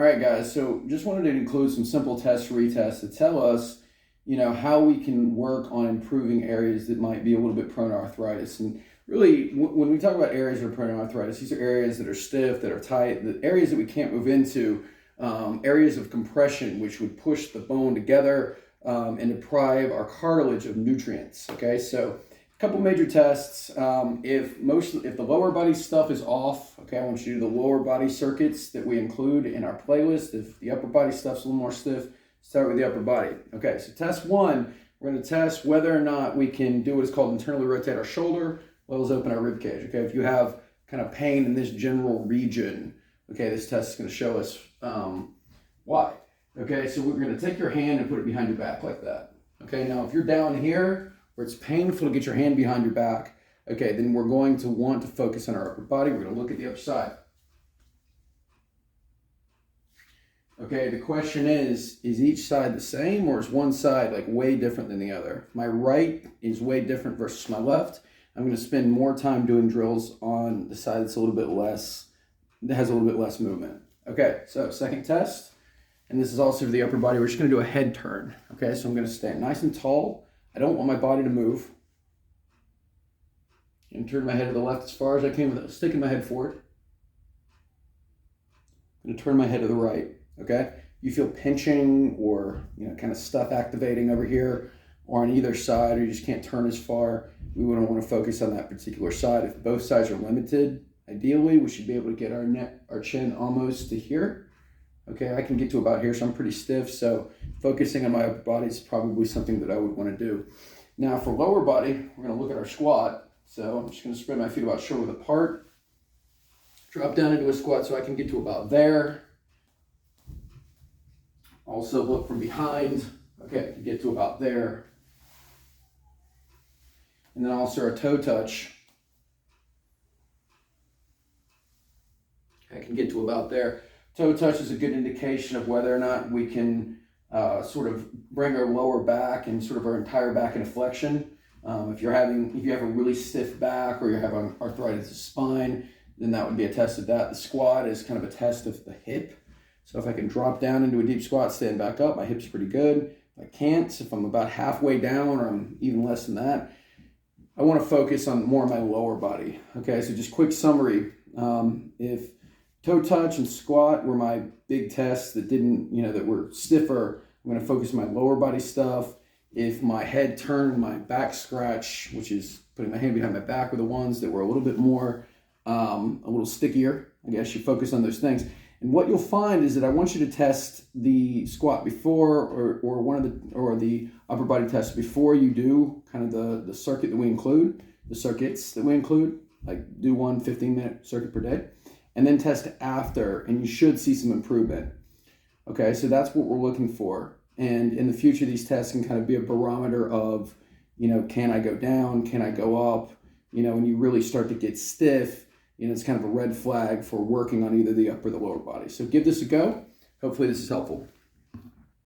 All right, guys, so just wanted to include some simple test retests to tell us, how we can work on improving areas that might be a little bit prone to arthritis. And really, when we talk about areas that are prone to arthritis, these are areas that are stiff, that are tight, the areas that we can't move into, areas of compression, which would push the bone together and deprive our cartilage of nutrients. Okay, so couple major tests. If the lower body stuff is off, okay, I want you to do the lower body circuits that we include in our playlist. If the upper body stuff's a little more stiff, start with the upper body. Okay, so test one, we're going to test whether or not we can do what is called internally rotate our shoulder, as well as open our rib cage. Okay, if you have kind of pain in this general region, okay, this test is going to show us why. Okay, so we're going to take your hand and put it behind your back like that. Okay, now if you're down here, where it's painful to get your hand behind your back, okay, then we're going to want to focus on our upper body. We're going to look at the other side. Okay, the question is each side the same, or is one side like way different than the other? If my right is way different versus my left, I'm going to spend more time doing drills on the side that's a little bit less, that has a little bit less movement. Okay, so second test, and this is also for the upper body. We're just going to do a head turn. Okay, so I'm going to stand nice and tall. I don't want my body to move. And turn my head to the left as far as I can without sticking my head forward. I'm going to turn my head to the right, okay? You feel pinching or kind of stuff activating over here or on either side, or you just can't turn as far. We wouldn't want to focus on that particular side. If both sides are limited, ideally we should be able to get our chin almost to here. Okay, I can get to about here, so I'm pretty stiff, so focusing on my upper body is probably something that I would want to do. Now for lower body, we're going to look at our squat. So I'm just going to spread my feet about shoulder width apart, drop down into a squat so I can get to about there. Also look from behind, okay, to get to about there. And then also a toe touch. I can get to about there. Toe touch is a good indication of whether or not we can sort of bring our lower back and sort of our entire back into flexion. If you have a really stiff back or you're having arthritis of the spine, then that would be a test of that. The squat is kind of a test of the hip. So if I can drop down into a deep squat, stand back up, my hip's pretty good. If I can't, if I'm about halfway down or I'm even less than that, I want to focus on more of my lower body. Okay, so just quick summary. If toe touch and squat were my big tests that that were stiffer, I'm going to focus on my lower body stuff. If my head turn, my back scratch, which is putting my hand behind my back, were the ones that were a little bit more, a little stickier. I guess you focus on those things. And what you'll find is that I want you to test the squat before or the upper body test before you do kind of the circuit that we include, the circuits that we include, like do one 15-minute circuit per day, and then test after, and you should see some improvement. Okay, so that's what we're looking for. And in the future, these tests can kind of be a barometer of, can I go down? Can I go up? When you really start to get stiff, it's kind of a red flag for working on either the upper or the lower body. So give this a go. Hopefully this is helpful.